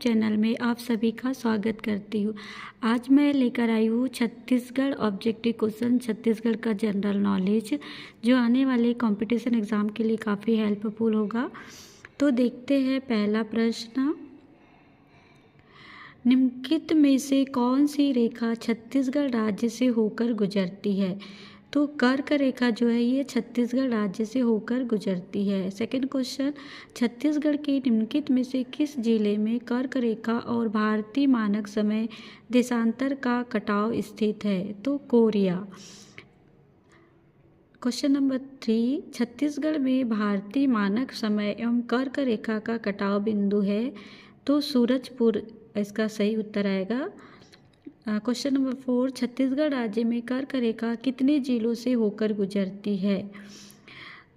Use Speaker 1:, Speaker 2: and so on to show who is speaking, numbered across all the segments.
Speaker 1: Channel में आप सभी का स्वागत करती हूँ। आज मैं लेकर आई हूँ छत्तीसगढ़ ऑब्जेक्टिव क्वेश्चन, छत्तीसगढ़ का जनरल नॉलेज, जो आने वाले कंपटीशन एग्ज़ाम के लिए काफ़ी हेल्पफुल होगा। तो देखते हैं पहला प्रश्न, निम्नलिखित में से कौन सी रेखा छत्तीसगढ़ राज्य से होकर गुजरती है? तो कर्क रेखा जो है ये छत्तीसगढ़ राज्य से होकर गुजरती है। सेकंड क्वेश्चन, छत्तीसगढ़ के निम्नलिखित में से किस जिले में कर्क रेखा और भारतीय मानक समय देशांतर का कटाव स्थित है? तो कोरिया। क्वेश्चन नंबर 3, छत्तीसगढ़ में भारतीय मानक समय एवं कर्क रेखा का कटाव बिंदु है? तो सूरजपुर इसका सही उत्तर आएगा। क्वेश्चन नंबर 4, छत्तीसगढ़ राज्य में कर्क रेखा कितने जिलों से होकर गुजरती है?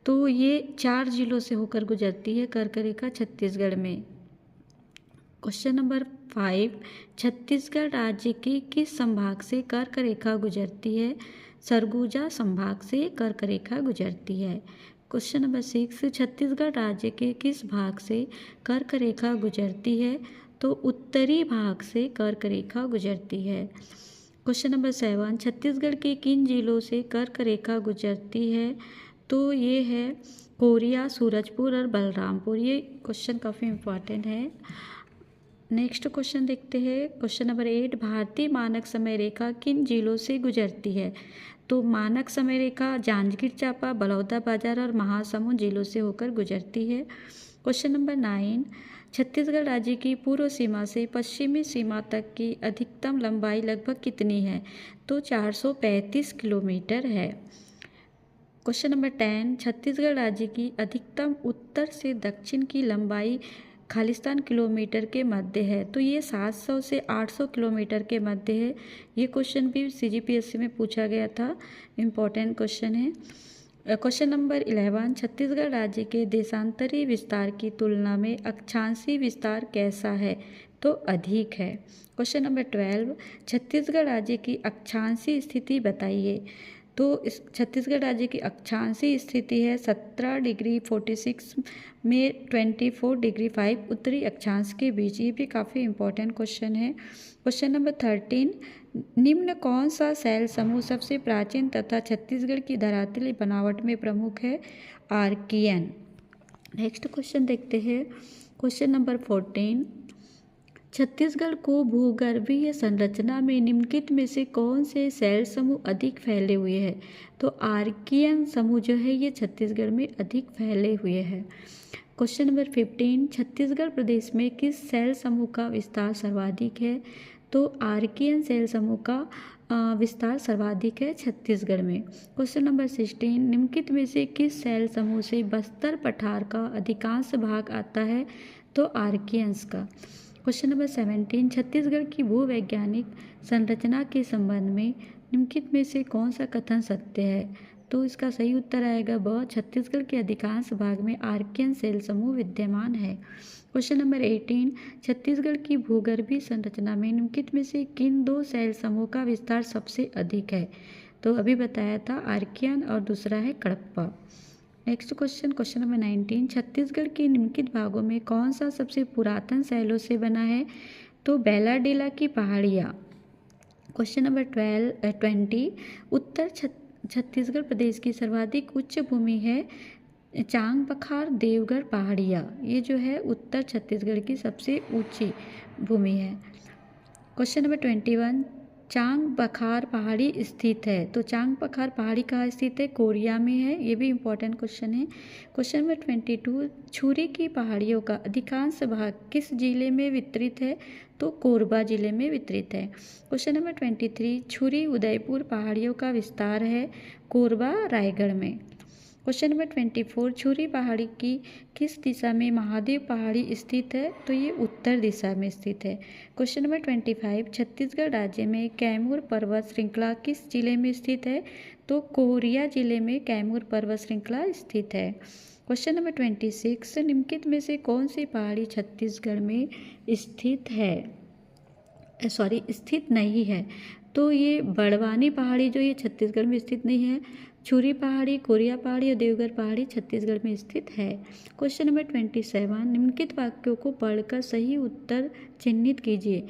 Speaker 1: तो ये 4 जिलों से होकर गुजरती है कर्क रेखा छत्तीसगढ़ में। क्वेश्चन नंबर 5, छत्तीसगढ़ राज्य के किस संभाग से कर्क रेखा गुजरती है? सरगुजा संभाग से कर्क रेखा गुजरती है। क्वेश्चन नंबर 6, छत्तीसगढ़ राज्य के किस भाग से कर्क रेखा गुजरती है? तो उत्तरी भाग से कर्क रेखा गुजरती है। क्वेश्चन नंबर 7, छत्तीसगढ़ के किन जिलों से कर्क रेखा गुजरती है? तो ये है कोरिया, सूरजपुर और बलरामपुर। ये क्वेश्चन काफ़ी इम्पोर्टेंट है। नेक्स्ट क्वेश्चन देखते हैं। क्वेश्चन नंबर 8, भारतीय मानक समय रेखा किन जिलों से गुजरती है? तो मानक समय रेखा जांजगीर चांपा, बलौदाबाजार और महासमुंद जिलों से होकर गुजरती है। क्वेश्चन नंबर 9, छत्तीसगढ़ राज्य की पूर्व सीमा से पश्चिमी सीमा तक की अधिकतम लंबाई लगभग कितनी है? तो 435 किलोमीटर है। क्वेश्चन नंबर 10, छत्तीसगढ़ राज्य की अधिकतम उत्तर से दक्षिण की लंबाई खालिस्तान किलोमीटर के मध्य है? तो ये 700 से 800 किलोमीटर के मध्य है। ये क्वेश्चन भी CGPSC में पूछा गया था, इम्पॉर्टेंट क्वेश्चन है। क्वेश्चन नंबर 11, छत्तीसगढ़ राज्य के देशांतरी विस्तार की तुलना में अक्षांशीय विस्तार कैसा है? तो अधिक है। क्वेश्चन नंबर 12, छत्तीसगढ़ राज्य की अक्षांशीय स्थिति बताइए। तो इस छत्तीसगढ़ राज्य की अक्षांशीय स्थिति है 17 डिग्री 46 में 24 डिग्री 5 उत्तरी अक्षांश के बीच। ये भी काफ़ी इम्पोर्टेंट क्वेश्चन है। क्वेश्चन नंबर 13, निम्न कौन सा शैल समूह सबसे प्राचीन तथा छत्तीसगढ़ की धरातली बनावट में प्रमुख है? आर्कियन। नेक्स्ट क्वेश्चन देखते हैं। क्वेश्चन नंबर 14, छत्तीसगढ़ को भूगर्भीय संरचना में निम्नलिखित में से कौन से शैल समूह अधिक फैले हुए हैं? तो आर्कियन समूह जो है ये छत्तीसगढ़ में अधिक फैले हुए हैं। क्वेश्चन नंबर 15, छत्तीसगढ़ प्रदेश में किस शैल समूह का विस्तार सर्वाधिक है? तो आर्कियन शैल समूह का विस्तार सर्वाधिक है छत्तीसगढ़ में। क्वेश्चन नंबर 16, निम्नलिखित में से किस शैल समूह से बस्तर पठार का अधिकांश भाग आता है? तो आर्कियंस का। क्वेश्चन नंबर 17, छत्तीसगढ़ की भूवैज्ञानिक संरचना के संबंध में निम्नलिखित में से कौन सा कथन सत्य है? तो इसका सही उत्तर आएगा ब, छत्तीसगढ़ के अधिकांश भाग में आर्कियन शैल समूह विद्यमान है। क्वेश्चन नंबर 18, छत्तीसगढ़ की भूगर्भीय संरचना में निम्नलिखित में से किन 2 शैल समूह का विस्तार सबसे अधिक है? तो अभी बताया था आर्कियन और दूसरा है Kadapa. Next question, question number 19, Chhattisgarh के निम्नलिखित भागों में कौन सा सबसे पुरातन शैलों से बना है? तो बैलाडीला की पहाड़ियाँ। क्वेश्चन नंबर 20, उत्तर छत्तीसगढ़ प्रदेश की सर्वाधिक उच्च भूमि है चांग बखार देवगढ़ पहाड़ियाँ। ये जो है उत्तर छत्तीसगढ़ की सबसे ऊंची भूमि है। क्वेश्चन नंबर 21, चांग बखार पहाड़ी स्थित है? तो चांग बखार पहाड़ी कहाँ स्थित है? कोरिया में है। ये भी इम्पोर्टेंट क्वेश्चन है। क्वेश्चन नंबर 22, छुरी की पहाड़ियों का अधिकांश भाग किस जिले में वितरित है? तो कोरबा जिले में वितरित है। क्वेश्चन नंबर 23, छुरी उदयपुर पहाड़ियों का विस्तार है? कोरबा रायगढ़ में। क्वेश्चन नंबर 24, छुरी पहाड़ी की किस दिशा में महादेव पहाड़ी स्थित है? तो ये उत्तर दिशा में स्थित है। क्वेश्चन नंबर 25, छत्तीसगढ़ राज्य में कैमूर पर्वत श्रृंखला किस जिले में स्थित है? तो कोरिया जिले में कैमूर पर्वत श्रृंखला स्थित है। क्वेश्चन नंबर 26, निम्नलिखित में से कौन सी पहाड़ी छत्तीसगढ़ में स्थित है? स्थित नहीं है? तो ये बड़वानी पहाड़ी जो ये छत्तीसगढ़ में स्थित नहीं है। छुरी पहाड़ी, कोरिया पहाड़ी और देवघर पहाड़ी छत्तीसगढ़ में स्थित है। क्वेश्चन नंबर 27, निम्नलिखित वाक्यों को पढ़कर सही उत्तर चिन्हित कीजिए।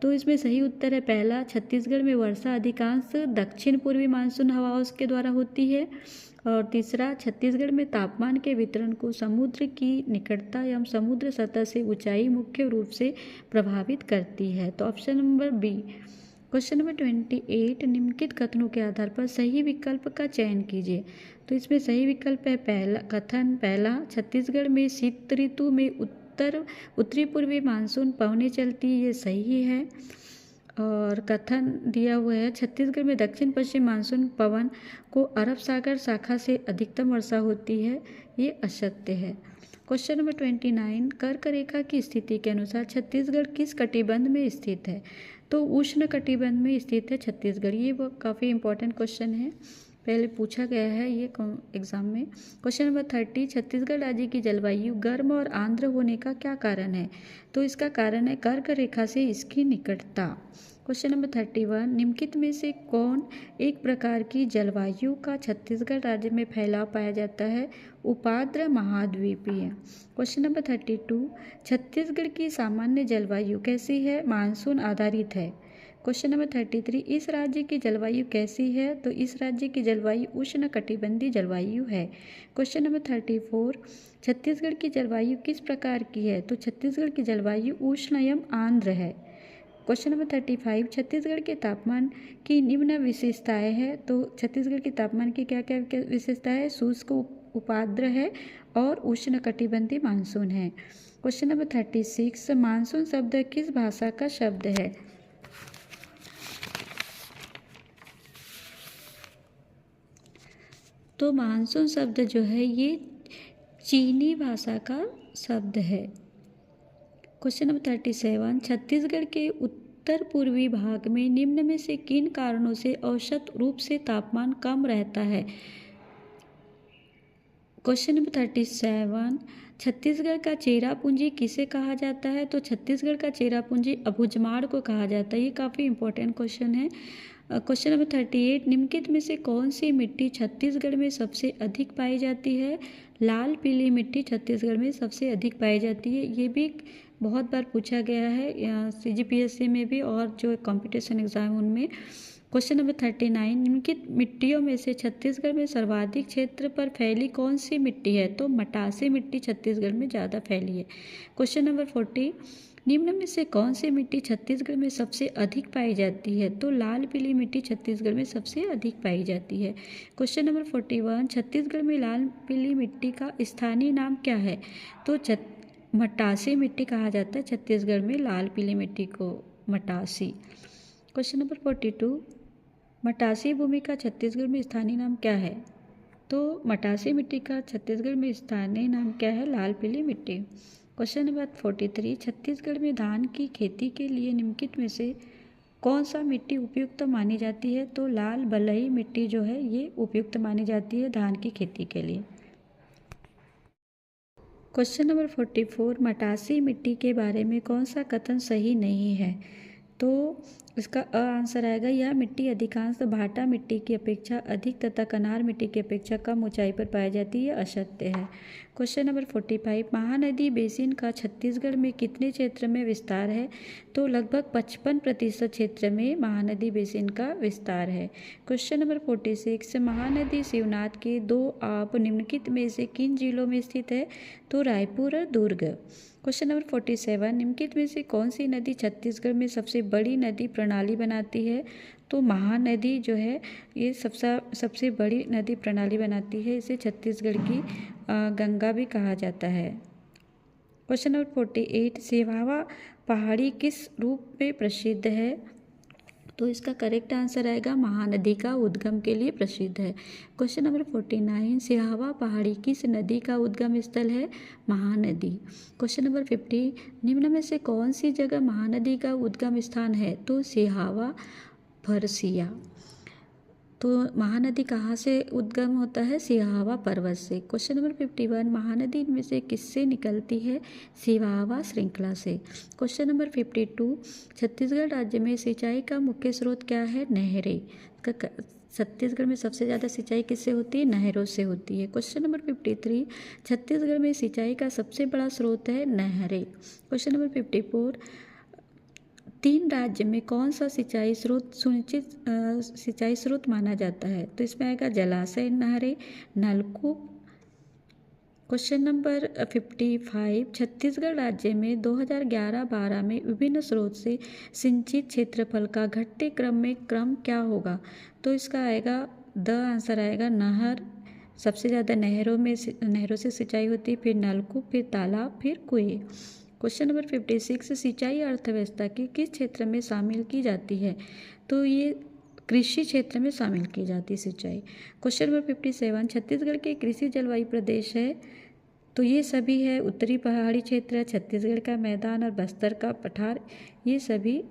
Speaker 1: तो इसमें सही उत्तर है पहला, छत्तीसगढ़ में वर्षा अधिकांश दक्षिण पूर्वी मानसून हवाओं के द्वारा होती है। और तीसरा, छत्तीसगढ़ में तापमान के वितरण को समुद्र की निकटता एवं समुद्र सतह से ऊंचाई मुख्य रूप से प्रभावित करती है। तो option number B. Question number 28, निम्नलिखित कथनों के आधार पर सही विकल्प का चयन कीजिए। तो इसमें सही विकल्प है पहला, छत्तीसगढ़ में शीत ऋतु में उत्तरी पूर्वी मानसून पवनें चलती, ये सही है। और कथन दिया हुआ है छत्तीसगढ़ में दक्षिण पश्चिम मानसून पवन को अरब सागर शाखा से अधिकतम वर्षा होती है, ये असत्य है। क्वेश्चन नंबर 29, कर्क रेखा की स्थिति के अनुसार छत्तीसगढ़ किस कटिबंध में स्थित है। तो उष्ण कटिबंध में स्थित है छत्तीसगढ़। ये वो काफ़ी इंपॉर्टेंट क्वेश्चन है, पहले पूछा गया है ये एग्जाम में। क्वेश्चन नंबर 30, छत्तीसगढ़ राज्य की जलवायु गर्म और आर्द्र होने का क्या कारण है। तो इसका कारण है कर्क रेखा से इसकी निकटता। क्वेश्चन नंबर 31, निम्नलिखित में से कौन एक प्रकार की जलवायु का छत्तीसगढ़ राज्य में फैलाव पाया जाता है। उपाद्र महाद्वीपीय। क्वेश्चन नंबर 32, छत्तीसगढ़ की सामान्य जलवायु कैसी है। मानसून आधारित है। क्वेश्चन नंबर 33, इस राज्य की जलवायु कैसी है। तो इस राज्य की जलवायु उष्ण कटिबंधीय जलवायु है। क्वेश्चन नंबर 34, छत्तीसगढ़ की जलवायु किस प्रकार की है। तो छत्तीसगढ़ की जलवायु उष्ण एवं आर्द्र है। क्वेश्चन नंबर 35, छत्तीसगढ़ के तापमान की निम्न विशेषताएं हैं। तो छत्तीसगढ़ के तापमान की क्या क्या विशेषताएं है। शुष्क उपाद्र है और उष्ण कटिबंधीय मानसून है। क्वेश्चन नंबर 36, मानसून शब्द किस भाषा का शब्द है। तो मानसून शब्द जो है ये चीनी भाषा का शब्द है। क्वेश्चन नंबर 37, छत्तीसगढ़ के उत्तर पूर्वी भाग में निम्न में से किन कारणों से औसत रूप से तापमान कम रहता है। क्वेश्चन नंबर 37, छत्तीसगढ़ का चेरापूंजी किसे कहा जाता है। तो छत्तीसगढ़ का चेरापूंजी अबूझमाड़ को कहा जाता है। ये काफ़ी इंपॉर्टेंट क्वेश्चन है। क्वेश्चन नंबर 38, निम्नलिखित में से कौन सी मिट्टी छत्तीसगढ़ में सबसे अधिक पाई जाती है। लाल पीली मिट्टी छत्तीसगढ़ में सबसे अधिक पाई जाती है। ये भी बहुत बार पूछा गया है CGPSC में भी और जो कंपटीशन एग्जाम उनमें। क्वेश्चन नंबर 39, निम्नलिखित मिट्टियों में से छत्तीसगढ़ में सर्वाधिक क्षेत्र पर फैली कौन सी मिट्टी है। तो मटासी मिट्टी छत्तीसगढ़ में ज़्यादा फैली है। क्वेश्चन नंबर 40, निम्न में से कौन सी मिट्टी छत्तीसगढ़ में सबसे अधिक पाई जाती है। तो लाल पीली मिट्टी छत्तीसगढ़ में सबसे अधिक पाई जाती है। क्वेश्चन नंबर 41, छत्तीसगढ़ में लाल पीली मिट्टी का स्थानीय नाम क्या है। तो मटासी मिट्टी कहा जाता है छत्तीसगढ़ में लाल पीली मिट्टी को मटासी। क्वेश्चन नंबर 42, मटासी भूमि का छत्तीसगढ़ में स्थानीय नाम क्या है। तो मटासी मिट्टी का छत्तीसगढ़ में स्थानीय नाम क्या है। लाल पीली मिट्टी। क्वेश्चन नंबर 43, छत्तीसगढ़ में धान की खेती के लिए निम्नलिखित में से कौन सा मिट्टी उपयुक्त मानी जाती है। तो लाल बलुई मिट्टी जो है ये उपयुक्त मानी जाती है धान की खेती के लिए। क्वेश्चन नंबर 44, मटासी मिट्टी के बारे में कौन सा कथन सही नहीं है। तो इसका आंसर आएगा, यह मिट्टी अधिकांश भाटा मिट्टी की अपेक्षा अधिक तथा कनार मिट्टी की अपेक्षा कम ऊंचाई पर पाई जाती है, असत्य है। क्वेश्चन नंबर 45, महानदी बेसिन का छत्तीसगढ़ में कितने क्षेत्र में विस्तार है। तो लगभग 55% क्षेत्र में महानदी बेसिन का विस्तार है। क्वेश्चन नंबर 46, महानदी शिवनाथ के 2 आप निम्नलिखित में से किन जिलों में स्थित है। तो रायपुर और दुर्ग। क्वेश्चन नंबर 47, निम्नलिखित में से कौन सी नदी छत्तीसगढ़ में सबसे बड़ी नदी प्रणाली बनाती है। तो महानदी जो है ये सबसे बड़ी नदी प्रणाली बनाती है। इसे छत्तीसगढ़ की गंगा भी कहा जाता है। क्वेश्चन नंबर 48, सिहावा पहाड़ी किस रूप में प्रसिद्ध है। तो इसका करेक्ट आंसर आएगा, महानदी का उद्गम के लिए प्रसिद्ध है। क्वेश्चन नंबर 49, सिहावा पहाड़ी किस नदी का उद्गम स्थल है। महानदी। क्वेश्चन नंबर 50, निम्न में से कौन सी जगह महानदी का उद्गम स्थान है। तो सिहावा भरसिया। तो महानदी कहाँ से उद्गम होता है? सिहावा पर्वत से। क्वेश्चन नंबर 51, महानदी इनमें से किससे निकलती है? सिहावा श्रृंखला से। क्वेश्चन नंबर 52, छत्तीसगढ़ राज्य में सिंचाई का मुख्य स्रोत क्या है? नहरें। छत्तीसगढ़ में सबसे ज़्यादा सिंचाई किससे होती है? नहरों से होती है। क्वेश्चन नंबर 53, छत्तीसगढ़ में सिंचाई का सबसे बड़ा स्रोत है? नहरें। क्वेश्चन नंबर 54, 3 राज्य में कौन सा सिंचाई स्रोत सुनिश्चित सिंचाई स्रोत माना जाता है? तो इसमें आएगा जलाशय, नहरें, नलकूप। क्वेश्चन नंबर 55, छत्तीसगढ़ राज्य में 2011-12 में विभिन्न स्रोत से सिंचित क्षेत्रफल का घटते क्रम क्या होगा? तो इसका आएगा आंसर आएगा नहर। सबसे ज़्यादा नहरों से सिंचाई होती है, फिर नलकूप, फिर तालाब, फिर कुएं। क्वेश्चन नंबर 56, सिंचाई अर्थव्यवस्था के किस क्षेत्र में शामिल की जाती है? तो ये कृषि क्षेत्र में शामिल की जाती है सिंचाई। क्वेश्चन नंबर 57, छत्तीसगढ़ के कृषि जलवायु प्रदेश है? तो ये सभी है उत्तरी पहाड़ी क्षेत्र, छत्तीसगढ़ का मैदान और बस्तर का पठार, ये सभी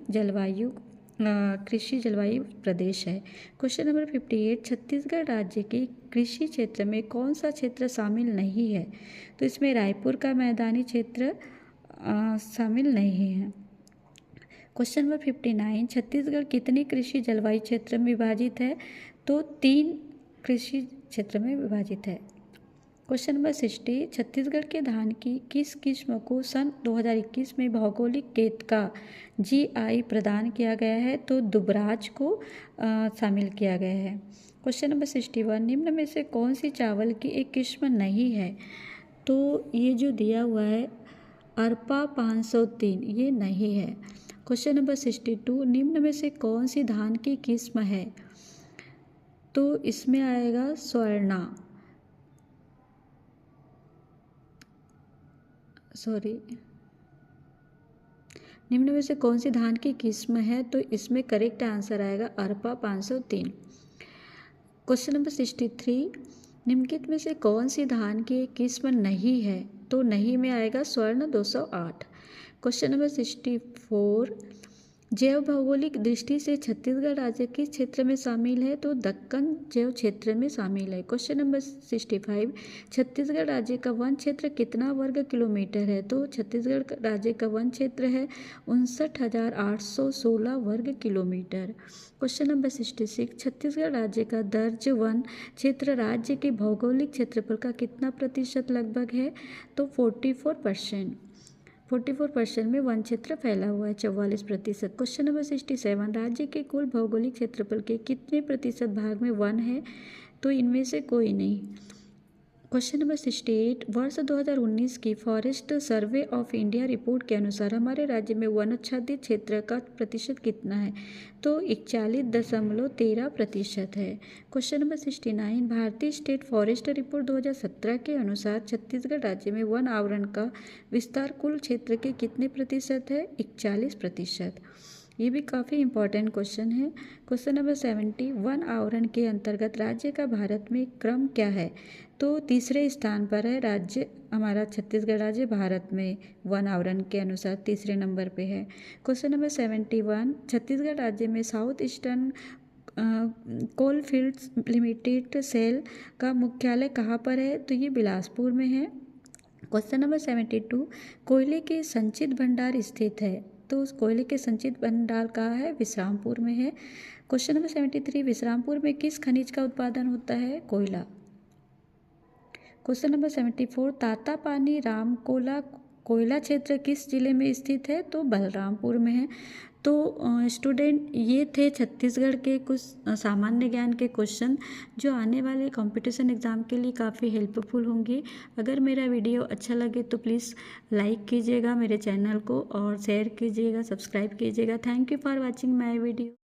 Speaker 1: कृषि जलवायु प्रदेश है। क्वेश्चन नंबर 58, छत्तीसगढ़ राज्य के कृषि क्षेत्र में कौन सा क्षेत्र शामिल नहीं है? तो इसमें रायपुर का मैदानी क्षेत्र शामिल नहीं है। क्वेश्चन नंबर 59, छत्तीसगढ़ कितने कृषि जलवायु क्षेत्र में विभाजित है? तो 3 कृषि क्षेत्र में विभाजित है। क्वेश्चन नंबर 60, छत्तीसगढ़ के धान की किस किस्म को सन 2021 में भौगोलिक गेट का GI प्रदान किया गया है? तो दुबराज को शामिल किया गया है। क्वेश्चन नंबर 61, निम्न में से कौन सी चावल की एक किस्म नहीं है? तो ये जो दिया हुआ है अरपा 503, ये नहीं है। क्वेश्चन नंबर 62, निम्न में से कौन सी धान की किस्म है? तो इसमें आएगा स्वर्णा। निम्न में से कौन सी धान की किस्म है? तो इसमें करेक्ट आंसर आएगा अरपा 503। क्वेश्चन नंबर 63, निम्नलिखित में से कौन सी धान की किस्म नहीं है? तो नहीं में आएगा स्वर्ण 208। क्वेश्चन नंबर 64, जैव भौगोलिक दृष्टि से छत्तीसगढ़ राज्य किस क्षेत्र में शामिल है? तो दक्कन जैव क्षेत्र में शामिल है। क्वेश्चन नंबर 65, छत्तीसगढ़ राज्य का वन क्षेत्र कितना वर्ग किलोमीटर है? तो छत्तीसगढ़ राज्य का वन क्षेत्र है 59,816 वर्ग किलोमीटर। क्वेश्चन नंबर 66, छत्तीसगढ़ राज्य का दर्ज वन क्षेत्र राज्य के भौगोलिक क्षेत्रफल का कितना प्रतिशत लगभग है? तो 44% में वन क्षेत्र फैला हुआ है, 44%। क्वेश्चन नंबर 67, राज्य के कुल भौगोलिक क्षेत्रफल के कितने प्रतिशत भाग में वन है? तो इनमें से कोई नहीं। क्वेश्चन नंबर 68, वर्ष 2019 की forest survey of India report के अनुसार हमारे राज्य में वनाच्छादित क्षेत्र का प्रतिशत कितना है? तो 41.13% है। क्वेश्चन नंबर 69, भारतीय स्टेट फॉरेस्ट रिपोर्ट 2017 के अनुसार छत्तीसगढ़ राज्य में वन आवरण का विस्तार कुल क्षेत्र के कितने प्रतिशत है? 41%। ये भी काफ़ी इंपॉर्टेंट क्वेश्चन है। क्वेश्चन नंबर 70, वन आवरण के अंतर्गत राज्य का भारत में क्रम क्या है? तो तीसरे स्थान पर है राज्य, हमारा छत्तीसगढ़ राज्य भारत में वन आवरण के अनुसार तीसरे नंबर पे है। क्वेश्चन नंबर 71, छत्तीसगढ़ राज्य में साउथ ईस्टर्न कोल फील्ड्स लिमिटेड सेल का मुख्यालय कहाँ पर है? तो ये बिलासपुर में है। क्वेश्चन नंबर 72, कोयले के संचित भंडार स्थित है? तो उस कोयले के संचित भंडार कहाँ है? विश्रामपुर में है। क्वेश्चन नंबर 73, विश्रामपुर में किस खनिज का उत्पादन होता है? कोयला। क्वेश्चन नंबर 74, तातापानी रामकोला कोयला क्षेत्र किस जिले में स्थित है? तो बलरामपुर में है। तो स्टूडेंट, ये थे छत्तीसगढ़ के कुछ सामान्य ज्ञान के क्वेश्चन जो आने वाले कंपटीशन एग्ज़ाम के लिए काफ़ी हेल्पफुल होंगे। अगर मेरा वीडियो अच्छा लगे तो प्लीज़ लाइक कीजिएगा मेरे चैनल को और शेयर कीजिएगा, सब्सक्राइब कीजिएगा। Thank you for watching my video.